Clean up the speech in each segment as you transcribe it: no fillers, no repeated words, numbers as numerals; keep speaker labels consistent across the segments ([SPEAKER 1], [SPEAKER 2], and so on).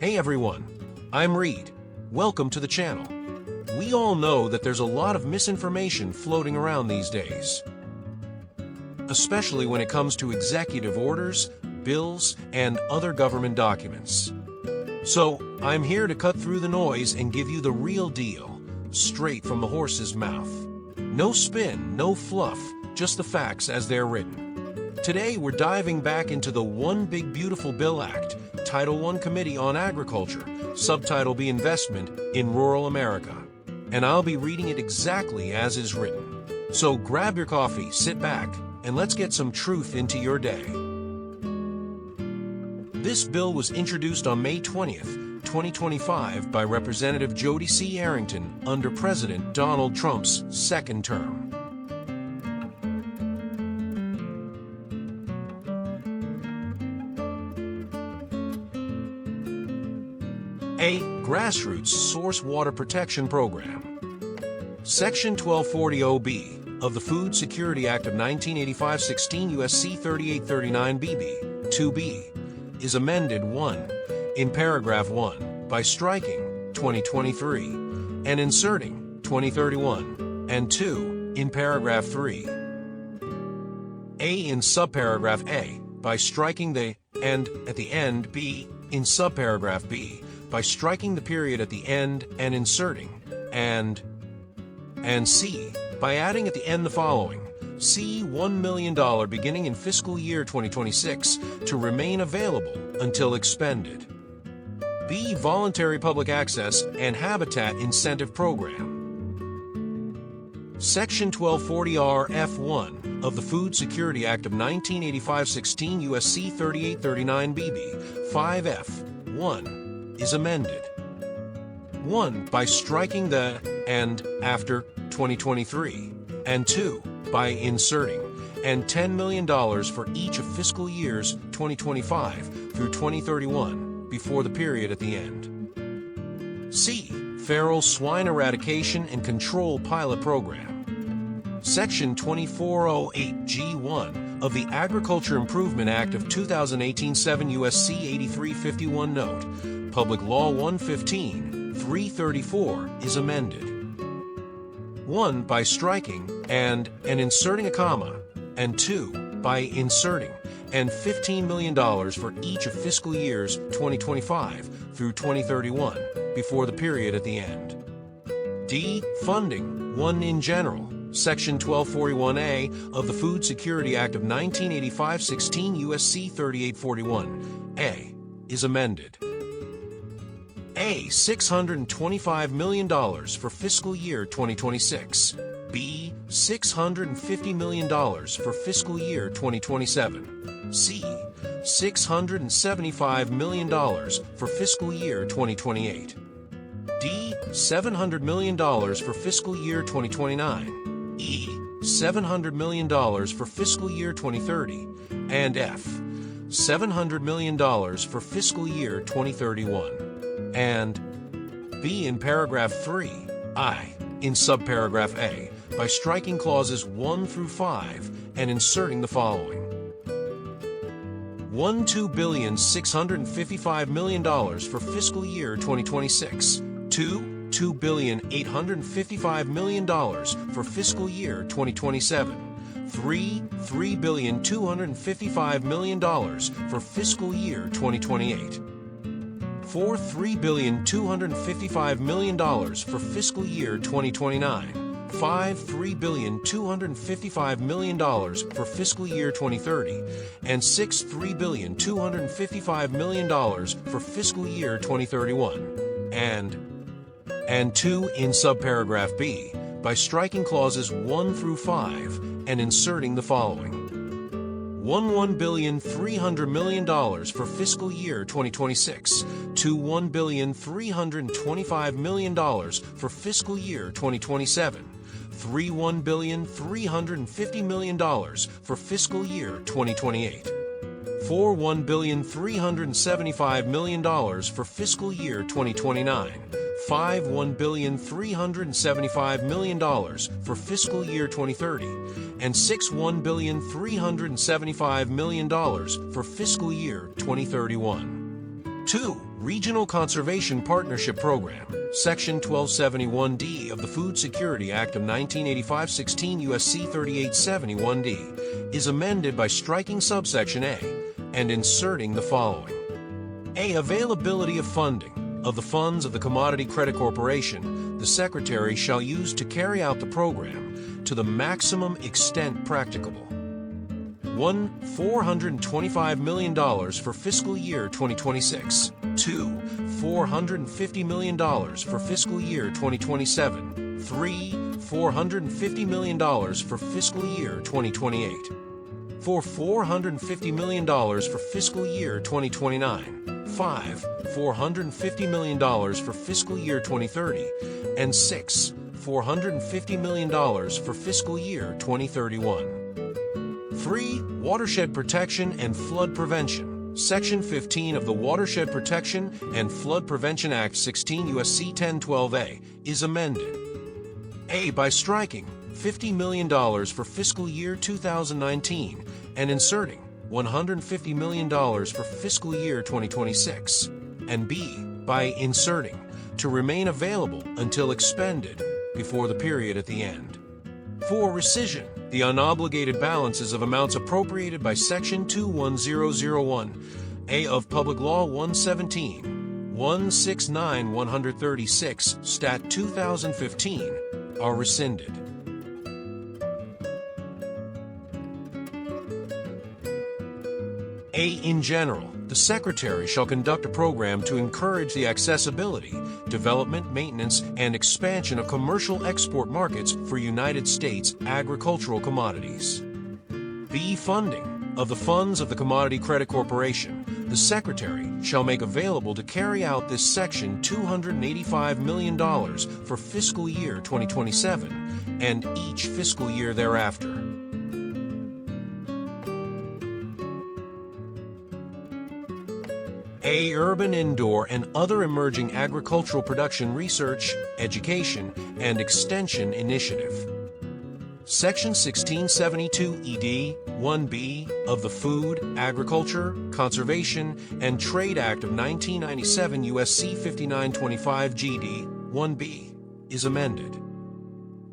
[SPEAKER 1] Hey everyone, I'm Reed. Welcome to the channel. We all know that there's a lot of misinformation floating around these days, especially when it comes to executive orders, bills, and other government documents. So, I'm here to cut through the noise and give you the real deal, straight from the horse's mouth. No spin, no fluff, just the facts as they're written. Today, we're diving back into the One Big Beautiful Bill Act, Title I Committee on Agriculture, Subtitle B Investment in Rural America. And I'll be reading it exactly as is written. So grab your coffee, sit back, and let's get some truth into your day. This bill was introduced on May 20th, 2025 by Representative Jody C. Arrington under President Donald Trump's second term. A. Grassroots Source Water Protection Program. Section 1240-OB of the Food Security Act of 1985, 16 U.S.C. 3839 BB 2B is amended 1 in paragraph 1 by striking 2023 and inserting 2031, and 2 in paragraph 3. A in subparagraph A by striking the and at the end, B in subparagraph B by striking the period at the end and inserting and C by adding at the end the following: C, $1 million beginning in fiscal year 2026 to remain available until expended. B, voluntary public access and habitat incentive program. Section 1240R F1 of the Food Security Act of 1985, 16 U.S.C. 3839 BB 5F 1 is amended. 1 by striking the and after 2023, and 2 by inserting and $10 million for each of fiscal years 2025 through 2031 before the period at the end. C. Feral Swine Eradication and Control Pilot Program. Section 2408G1 of the Agriculture Improvement Act of 2018, 7 U.S.C. 8351 Note, Public Law 115-334 is amended. 1 by striking and inserting a comma, and 2 by inserting and $15 million for each of fiscal years 2025 through 2031 before the period at the end. D. Funding 1 in general. Section 1241A of the Food Security Act of 1985, 16 U.S.C. 3841 A is amended. A. $625 million for fiscal year 2026. B. $650 million for fiscal year 2027. C. $675 million for fiscal year 2028. D. $700 million for fiscal year 2029. E. $700 million for fiscal year 2030. And F. $700 million for fiscal year 2031. And B in paragraph 3, I in subparagraph A, by striking clauses 1 through 5 and inserting the following: $2,655 million for fiscal year 2026, $2,855 million for fiscal year 2027, $3,255 million for fiscal year 2028. For $3,255 million for fiscal year 2029, $3,255 million for fiscal year 2030, and $3,255 million for fiscal year 2031, and 2 in subparagraph B by striking clauses 1 through 5 and inserting the following: $1,300 million for fiscal year 2026 to $1,325 million for fiscal year 2027, $1,350 million for fiscal year 2028, for $1,375 million for fiscal year 2029, $1,375 million for fiscal year 2030, and $1,375 million for fiscal year 2031. 2. Regional Conservation Partnership Program, Section 1271D of the Food Security Act of 1985-16 U.S.C. 3871D, is amended by striking subsection A and inserting the following. A. Availability of funding. Of the funds of the Commodity Credit Corporation, the Secretary shall use to carry out the program to the maximum extent practicable. 1. $425 million for fiscal year 2026. 2. $450 million for fiscal year 2027. 3. $450 million for fiscal year 2028. 4. $450 million for fiscal year 2029. 5. $450 million for fiscal year 2030, and 6. $450 million for fiscal year 2031. 3. Watershed Protection and Flood Prevention. Section 15 of the Watershed Protection and Flood Prevention Act 16 U.S.C. 1012A is amended. A. By striking $50 million for fiscal year 2019 and inserting $150 million for fiscal year 2026, and B. By inserting to remain available until expended before the period at the end. 4. Rescission. The unobligated balances of amounts appropriated by Section 21001A of Public Law 117, 169-136, Stat. 2015 are rescinded. A. In general, the Secretary shall conduct a program to encourage the accessibility, development, maintenance, and expansion of commercial export markets for United States agricultural commodities. B. Funding. Of the funds of the Commodity Credit Corporation, the Secretary shall make available to carry out this section $285 million for fiscal year 2027 and each fiscal year thereafter. A. Urban, indoor, and other emerging agricultural production research, education, and extension initiative. Section 1672 ED 1B of the Food, Agriculture, Conservation, and Trade Act of 1997 U.S.C. 5925 GD 1B is amended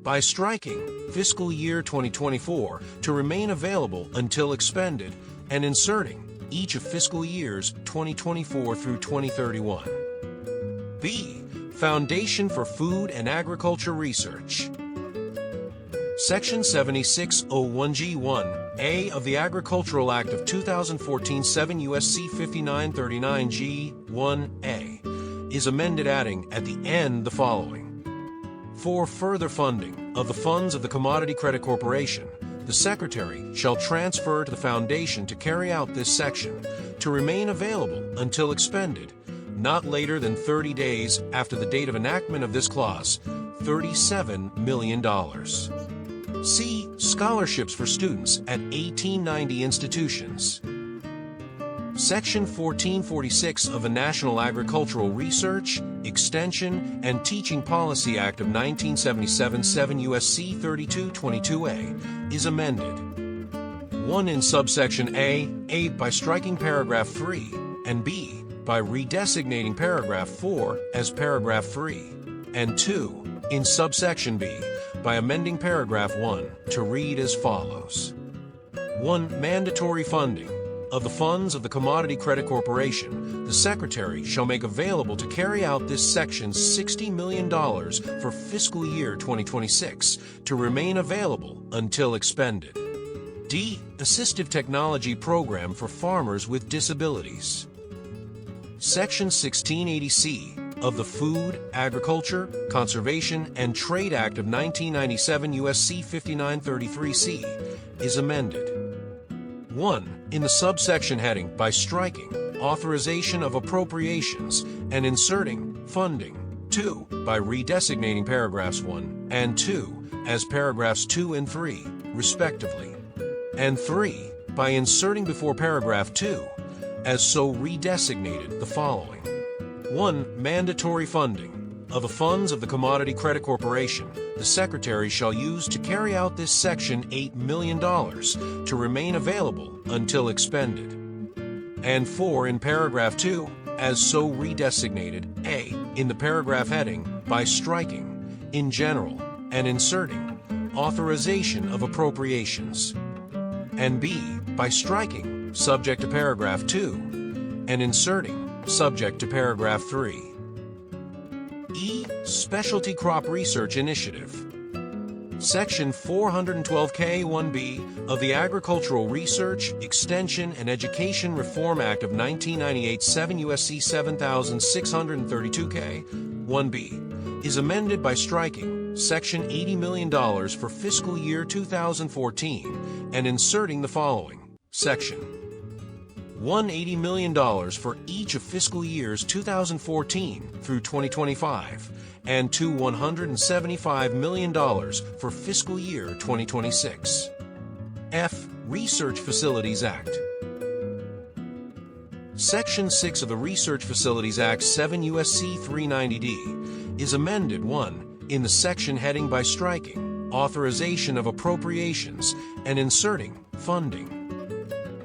[SPEAKER 1] by striking fiscal year 2024 to remain available until expended and inserting each of fiscal years 2024 through 2031. B. Foundation for Food and Agriculture Research. Section 7601G1A of the Agricultural Act of 2014 7 U.S.C. 5939 G1A is amended, adding at the end the following. For further funding of the funds of the Commodity Credit Corporation, the Secretary shall transfer to the Foundation to carry out this section to remain available until expended, not later than 30 days after the date of enactment of this clause, $37 million. C. Scholarships for students at 1890 institutions. Section 1446 of the National Agricultural Research, Extension, and Teaching Policy Act of 1977 7 U.S.C. 3222A is amended. 1. In subsection A, by striking paragraph 3, and B, by redesignating paragraph 4 as paragraph 3, and 2. In subsection B, by amending paragraph 1 to read as follows. 1. Mandatory funding. Of the funds of the Commodity Credit Corporation, the Secretary shall make available to carry out this section $60 million for fiscal year 2026 to remain available until expended. D. Assistive Technology Program for Farmers with Disabilities. Section 1680C of the Food, Agriculture, Conservation, and Trade Act of 1997 U.S.C. 5933C is amended. 1. In the subsection heading, by striking authorization of appropriations and inserting funding. 2. By redesignating paragraphs 1 and 2 as paragraphs 2 and 3, respectively. And 3. By inserting before paragraph 2, as so redesignated, the following. 1. Mandatory funding. Of the funds of the Commodity Credit Corporation, the Secretary shall use to carry out this section $8 million to remain available until expended. And 4. In paragraph 2, as so redesignated, A, in the paragraph heading, by striking, in general, and inserting, authorization of appropriations, and B, by striking, subject to paragraph 2, and inserting, subject to paragraph 3. E, Specialty Crop Research Initiative. Section 412K1B of the Agricultural Research, Extension, and Education Reform Act of 1998 7 U.S.C. 7632K1B is amended by striking Section $80 million for fiscal year 2014 and inserting the following: Section $180 million for each of fiscal years 2014 through 2025, and to $175 million for fiscal year 2026. F. Research Facilities Act. Section 6 of the Research Facilities Act 7 U.S.C. 390D is amended 1. In the section heading by striking authorization of appropriations and inserting funding,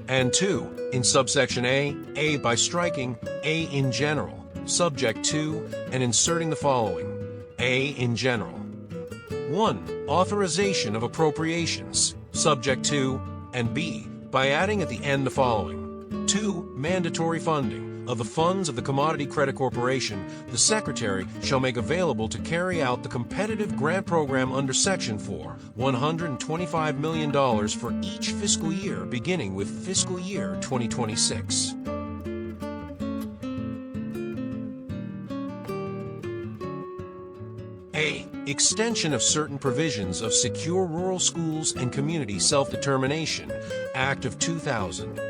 [SPEAKER 1] and 2. In subsection A by striking A in general, subject to, and inserting the following: A in general. 1. Authorization of appropriations, subject to, and B, by adding at the end the following: 2. Mandatory funding of the funds of the Commodity Credit Corporation, the Secretary shall make available to carry out the competitive grant program under Section 4, $125 million for each fiscal year beginning with fiscal year 2026. A. Extension of certain provisions of Secure Rural Schools and Community Self-Determination Act of 2000.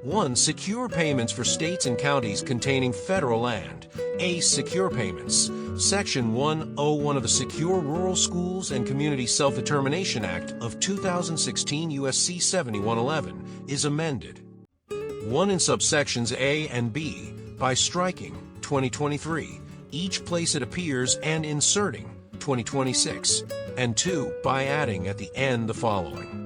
[SPEAKER 1] 1. Secure payments for states and counties containing federal land. A. Secure payments. Section 101 of the Secure Rural Schools and Community Self-Determination Act of 2016 U.S.C. 7111 is amended. 1. In subsections A and B by striking 2023, each place it appears, and inserting 2026, and 2. By adding at the end the following: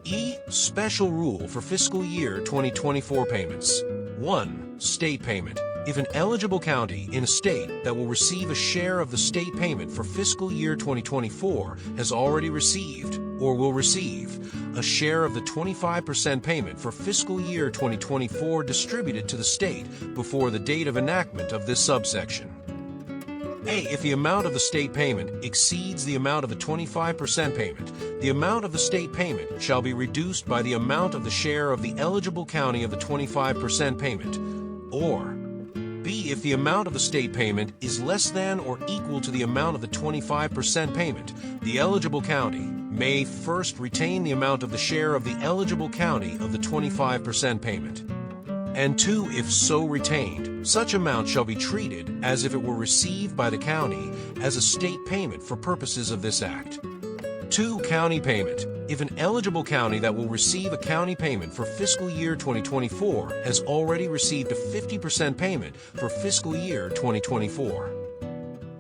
[SPEAKER 1] E. Special rule for fiscal year 2024 payments. 1. State payment. If an eligible county in a state that will receive a share of the state payment for fiscal year 2024 has already received, or will receive, a share of the 25% payment for fiscal year 2024 distributed to the state before the date of enactment of this subsection. A. If the amount of the state payment exceeds the amount of the 25% payment, the amount of the state payment shall be reduced by the amount of the share of the eligible county of the 25% payment. Or B. If the amount of the state payment is less than or equal to the amount of the 25% payment, the eligible county may first retain the amount of the share of the eligible county of the 25% payment. And 2. If so retained, such amount shall be treated as if it were received by the county as a state payment for purposes of this act. 2. County payment. If an eligible county that will receive a county payment for fiscal year 2024 has already received a 50% payment for fiscal year 2024.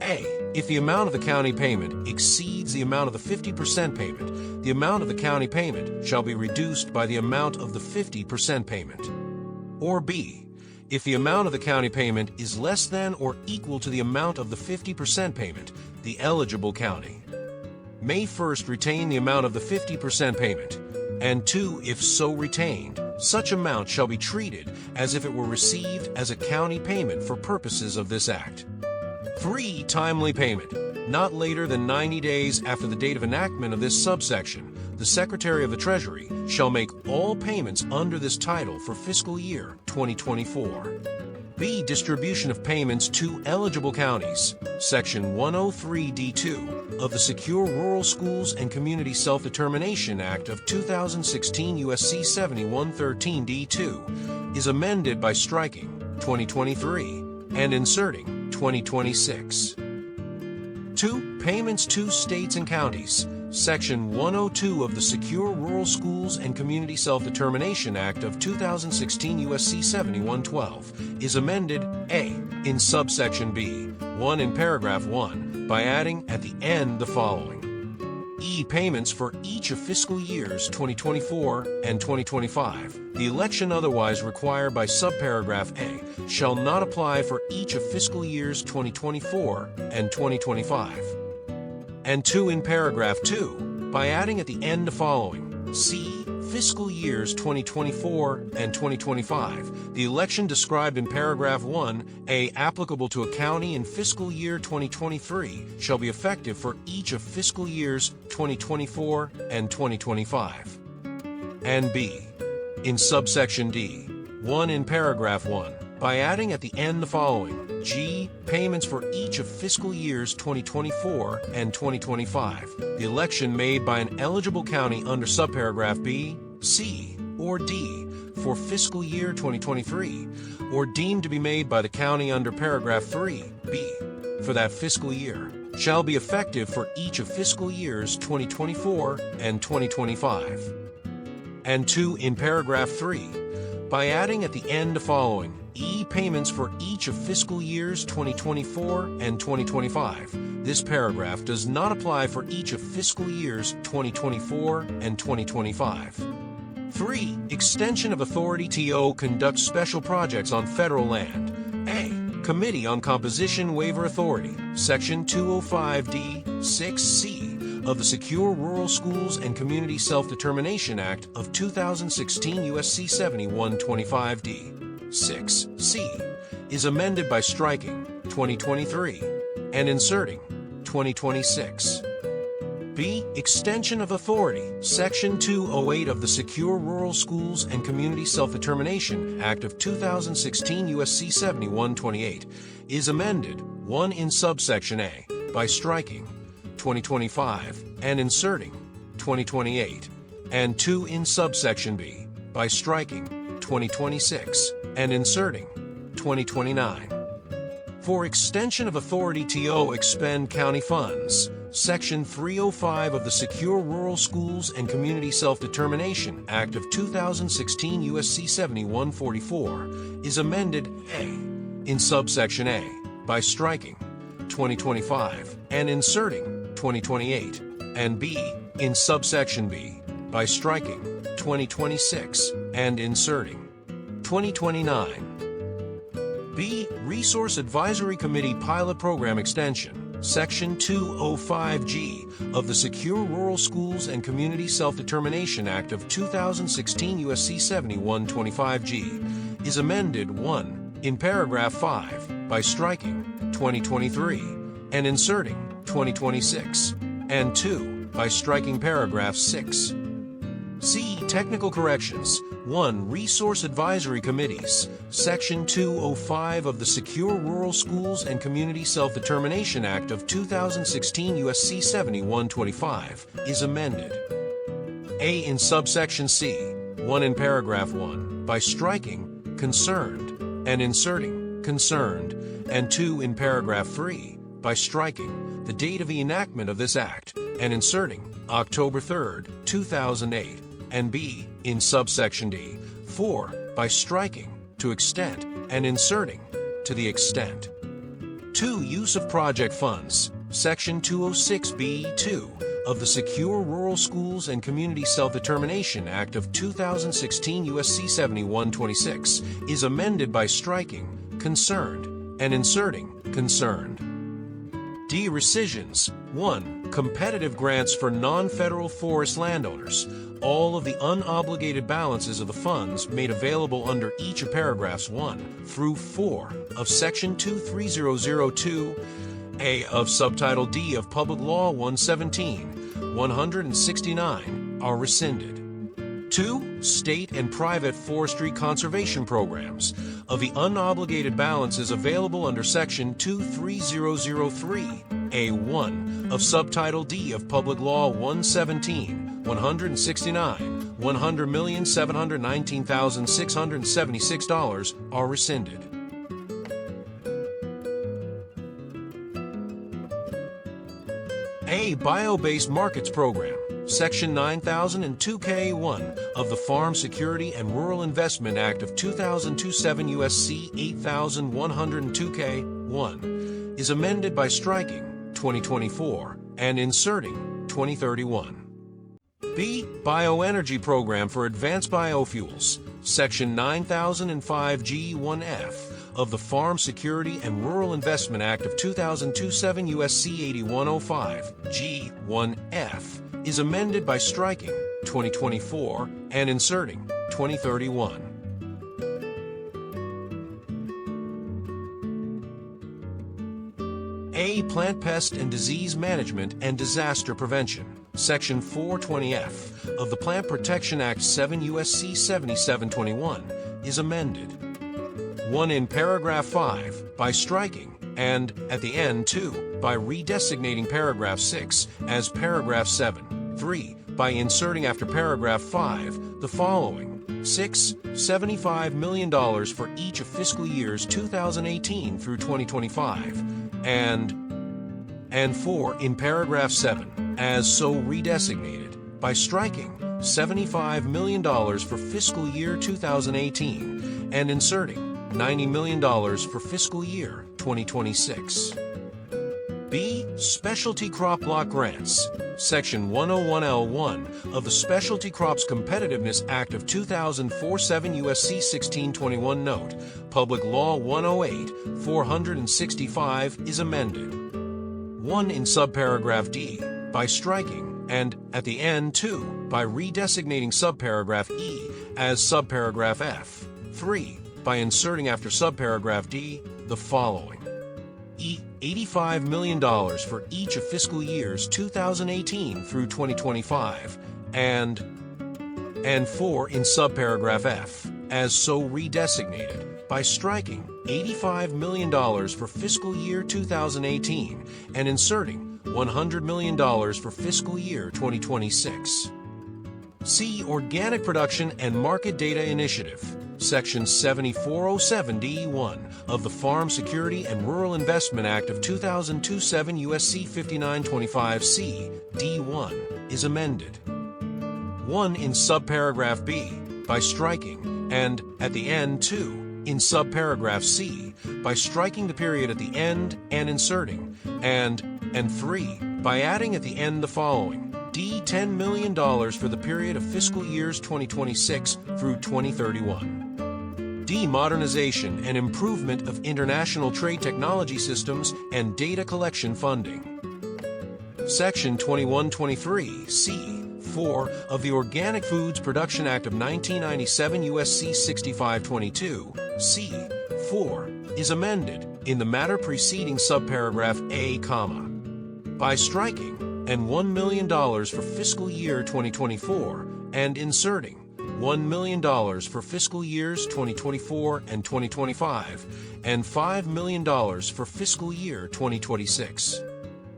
[SPEAKER 1] A. If the amount of the county payment exceeds the amount of the 50% payment, the amount of the county payment shall be reduced by the amount of the 50% payment. Or B. If the amount of the county payment is less than or equal to the amount of the 50% payment, the eligible county may first retain the amount of the 50% payment, and 2. If so retained, such amount shall be treated as if it were received as a county payment for purposes of this act. 3. Timely payment. Not later than 90 days after the date of enactment of this subsection, the Secretary of the Treasury shall make all payments under this title for fiscal year 2024. B. Distribution of payments to eligible counties. Section 103D2 of the Secure Rural Schools and Community Self-Determination Act of 2016 U.S.C. 7113D2 is amended by striking 2023 and inserting 2026. 2. Payments to states and counties. Section 102 of the Secure Rural Schools and Community Self-Determination Act of 2016 U.S.C. 7112 is amended A. In subsection B, 1 in paragraph 1, by adding at the end the following: E. Payments for each of fiscal years 2024 and 2025. The election otherwise required by subparagraph A shall not apply for each of fiscal years 2024 and 2025. And 2. In paragraph 2, by adding at the end the following, C. Fiscal years 2024 and 2025, the election described in paragraph 1A applicable to a county in fiscal year 2023 shall be effective for each of fiscal years 2024 and 2025. And B. In subsection D, 1. In paragraph 1, by adding at the end the following, G. Payments for each of fiscal years 2024 and 2025. The election made by an eligible county under subparagraph B, C, or D for fiscal year 2023, or deemed to be made by the county under paragraph 3, B, for that fiscal year, shall be effective for each of fiscal years 2024 and 2025. And 2. In paragraph 3, by adding at the end the following, E. Payments for each of fiscal years 2024 and 2025. This paragraph does not apply for each of fiscal years 2024 and 2025. 3. Extension of authority to conduct special projects on federal land. A. Committee on Composition Waiver Authority, Section 205D, 6C of the Secure Rural Schools and Community Self-Determination Act of 2016 U.S.C. 7125D. 6C is amended by striking 2023 and inserting 2026. B. Extension of authority. Section 208 of the Secure Rural Schools and Community Self-Determination Act of 2016 U.S.C. 7128 is amended 1. In subsection A by striking 2025 and inserting 2028, and 2. In subsection B by striking 2026 and inserting 2029. For extension of authority to expend county funds, Section 305 of the Secure Rural Schools and Community Self-Determination Act of 2016 U.S.C. 7144 is amended A. In subsection A by striking 2025 and inserting 2028, and B. In subsection B by striking 2026 and inserting 2029. B. Resource Advisory Committee Pilot Program Extension. Section 205G of the Secure Rural Schools and Community Self-Determination Act of 2016 U.S.C. 7125G is amended 1. In paragraph 5 by striking 2023 and inserting 2026, and 2. By striking paragraph 6. C. Technical corrections. 1. Resource Advisory Committees. Section 205 of the Secure Rural Schools and Community Self-Determination Act of 2016 U.S.C. 7125 is amended. A. In subsection C. 1. In paragraph 1 by striking concerned and inserting concerned, and 2. In paragraph 3 by striking the date of the enactment of this act and inserting October 3, 2008, and B. In subsection D. 4. By striking to extent and inserting to the extent. 2. Use of project funds. Section 206B2 of the Secure Rural Schools and Community Self-Determination Act of 2016 U.S.C. 7126 is amended by striking concerned and inserting concerned. D. Rescissions. 1. Competitive grants for non-federal forest landowners. All of the unobligated balances of the funds made available under each of paragraphs 1 through 4 of Section 23002A of Subtitle D of Public Law 117-169 are rescinded. 2. State and private forestry conservation programs. Of the unobligated balances available under Section 23003A1 of Subtitle D of Public Law 117-169, $100,719,676 are rescinded. A. Bio-based markets program. Section 9002K1 of the Farm Security and Rural Investment Act of 2007 U.S.C. 8102K1 is amended by striking 2024 and inserting 2031. B. Bioenergy Program for Advanced Biofuels, Section 9005 G1F of the Farm Security and Rural Investment Act of 2002 7 U.S.C. 8105 G1F is amended by striking 2024 and inserting 2031. A. Plant Pest and Disease Management and Disaster Prevention, Section 420F of the Plant Protection Act 7 U.S.C. 7721 is amended. 1. In paragraph 5, by striking, and, at the end, 2, by redesignating paragraph 6 as paragraph 7. 3. By inserting after paragraph 5 the following: 6. $75 million for each of fiscal years 2018 through 2025, and 4. In paragraph 7, as so redesignated, by striking $75 million for fiscal year 2018 and inserting $90 million for fiscal year 2026. B. Specialty Crop Block Grants, Section 101L1 of the Specialty Crops Competitiveness Act of 2004 7 U.S.C. 1621 Note, Public Law 108-465 is amended. 1. In subparagraph D, by striking, and, at the end, 2, by redesignating subparagraph E as subparagraph F. 3. By inserting after subparagraph D the following: $85 million for each of fiscal years 2018 through 2025, and 4. In subparagraph F, as so redesignated, by striking $85 million for fiscal year 2018 and inserting $100 million for fiscal year 2026. C. Organic Production and Market Data Initiative, Section 7407D1 of the Farm Security and Rural Investment Act of 2002 7 U.S.C. 5925C D1 is amended. 1. In subparagraph B, by striking, and, at the end, 2. In subparagraph C, by striking the period at the end and inserting, and 3. By adding at the end the following: $10 million for the period of fiscal years 2026 through 2031. D. Modernization and improvement of international trade technology systems and data collection funding. Section 2123(c)(4) of the Organic Foods Production Act of 1997 U.S.C. 6522 (c)(4) is amended in the matter preceding subparagraph A, by striking and $1 million for fiscal year 2024 and inserting $1 million for fiscal years 2024 and 2025 and $5 million for fiscal year 2026.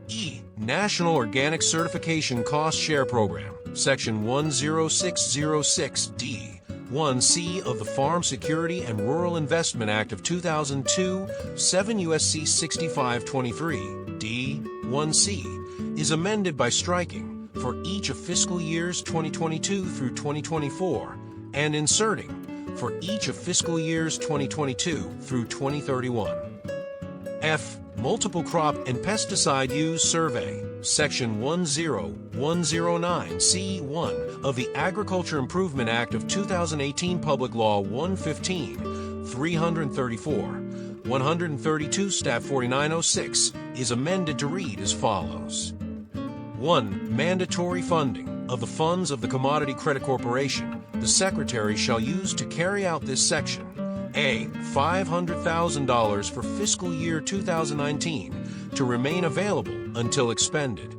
[SPEAKER 1] E. National Organic Certification Cost Share Program, Section 10606D 1C of the Farm Security and Rural Investment Act of 2002 7 U.S.C. 6523 D1C is amended by striking for each of fiscal years 2022 through 2024 and inserting for each of fiscal years 2022 through 2031. F. Multiple Crop and Pesticide Use Survey, Section 10109C1 of the Agriculture Improvement Act of 2018 Public Law 115, 334, 132 Stat 4906 is amended to read as follows. 1. Mandatory funding of the funds of the Commodity Credit Corporation the Secretary shall use to carry out this section. A. $500,000 for fiscal year 2019 to remain available until expended.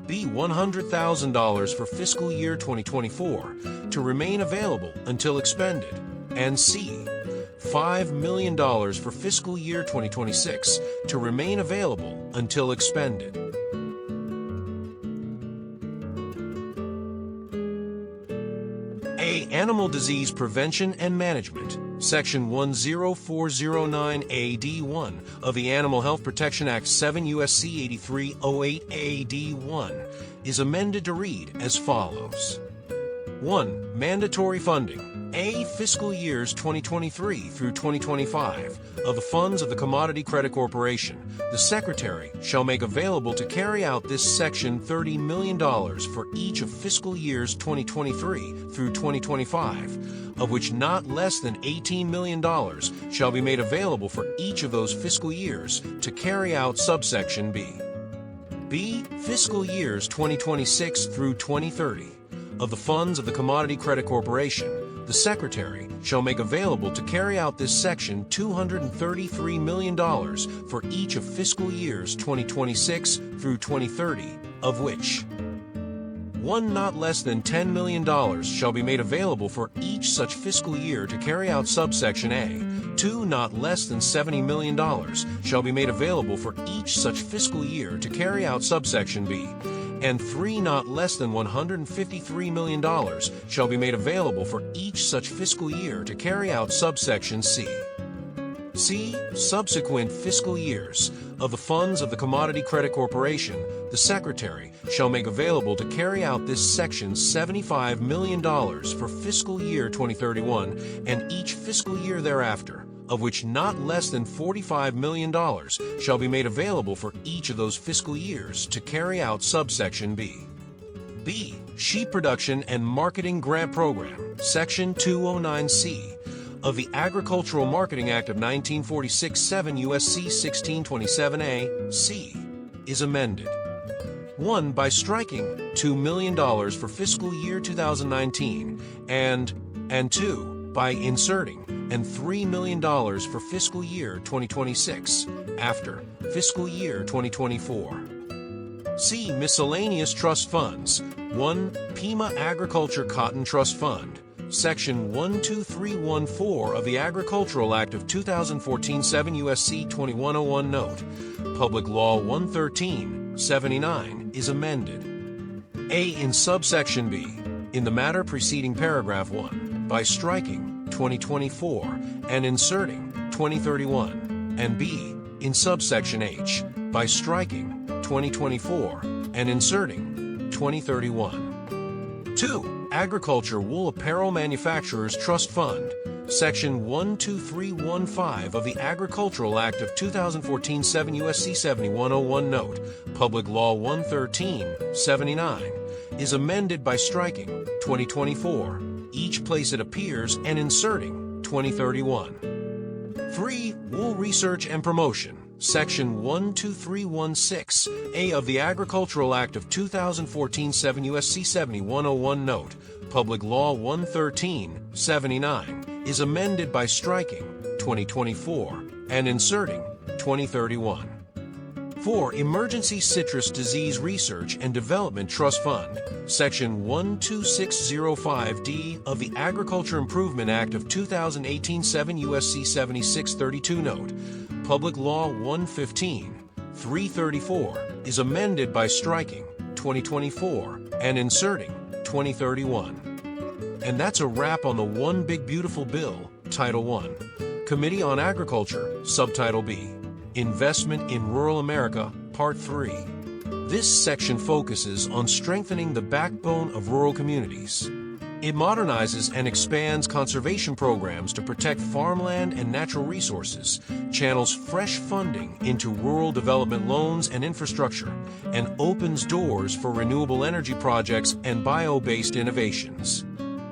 [SPEAKER 1] B. $100,000 for fiscal year 2024 to remain available until expended. And C. $5 million for fiscal year 2026 to remain available until expended. A. Animal Disease Prevention and Management, Section 10409A-D1 of the Animal Health Protection Act 7 U.S.C. 8308A-D1 is amended to read as follows. 1. Mandatory funding A. Fiscal years 2023 through 2025 of the funds of the Commodity Credit Corporation, the Secretary shall make available to carry out this section $30 million for each of fiscal years 2023 through 2025, of which not less than $18 million shall be made available for each of those fiscal years to carry out subsection B. B. Fiscal years 2026 through 2030 of the funds of the Commodity Credit Corporation, the Secretary shall make available to carry out this section $233 million for each of fiscal years 2026 through 2030, of which 1. Not less than $10 million shall be made available for each such fiscal year to carry out subsection A. 2. Not less than $70 million shall be made available for each such fiscal year to carry out subsection B. And 3. Not less than $153 million shall be made available for each such fiscal year to carry out subsection C. C. Subsequent fiscal years of the funds of the Commodity Credit Corporation, the Secretary shall make available to carry out this section $75 million for fiscal year 2031 and each fiscal year thereafter, of which not less than $45 million shall be made available for each of those fiscal years to carry out subsection B. B. Sheep Production and Marketing Grant Program, Section 209C of the Agricultural Marketing Act of 1946, 7 U.S.C. 1627A, C, is amended. 1. By striking $2 million for fiscal year 2019 and 2. By inserting and $3 million for fiscal year 2026 after fiscal year 2024. C. Miscellaneous Trust Funds. 1. Pima Agriculture Cotton Trust Fund, Section 12314 of the Agricultural Act of 2014, 7 U.S.C. 2101 Note, Public Law 113-79 is amended. A. In subsection B, in the matter preceding paragraph 1, by striking 2024 and inserting 2031, and B. In subsection H, by striking 2024 and inserting 2031. 2. Agriculture Wool Apparel Manufacturers Trust Fund, Section 12315 of the Agricultural Act of 2014, 7 U.S.C. 7101 Note, Public Law 113-79, is amended by striking 2024, each place it appears, and inserting 2031. 3. Wool Research and Promotion, Section 12316A of the Agricultural Act of 2014, 7 U.S.C. 7101 Note, Public Law 113-79, is amended by striking 2024 and inserting 2031. 4. Emergency Citrus Disease Research and Development Trust Fund, Section 12605D of the Agriculture Improvement Act of 2018, 7 U.S.C. 7632 Note, Public Law 115-334, is amended by striking 2024 and inserting 2031. And that's a wrap on the One Big Beautiful Bill, Title I. Committee on Agriculture, Subtitle B. Investment in Rural America, Part 3. This section focuses on strengthening the backbone of rural communities. It modernizes and expands conservation programs to protect farmland and natural resources, channels fresh funding into rural development loans and infrastructure, and opens doors for renewable energy projects and bio-based innovations.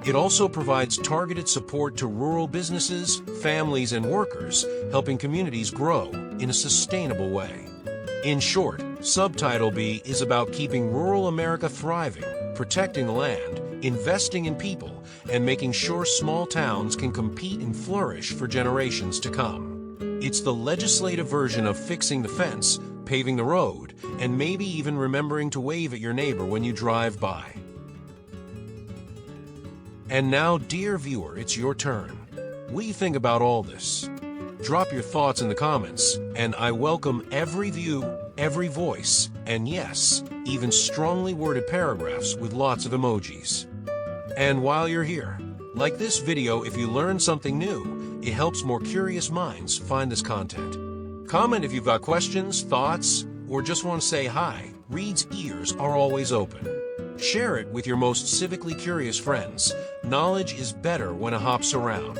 [SPEAKER 1] It also provides targeted support to rural businesses, families, and workers, helping communities grow in a sustainable way. In short, Subtitle B is about keeping rural America thriving, protecting the land, investing in people, and making sure small towns can compete and flourish for generations to come. It's the legislative version of fixing the fence, paving the road, and maybe even remembering to wave at your neighbor when you drive by. And now, dear viewer, it's your turn. What do you think about all this? Drop your thoughts in the comments, and I welcome every view, every voice, and yes, even strongly worded paragraphs with lots of emojis. And while you're here, like this video if you learned something new. It helps more curious minds find this content. Comment if you've got questions, thoughts, or just want to say hi. Reed's ears are always open. Share it with your most civically curious friends. Knowledge is better when it hops around.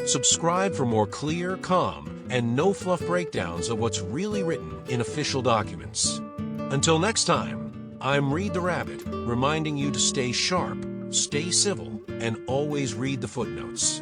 [SPEAKER 1] Subscribe for more clear, calm, and no-fluff breakdowns of what's really written in official documents. Until next time, I'm Reed the Rabbit, reminding you to stay sharp, stay civil, and always read the footnotes.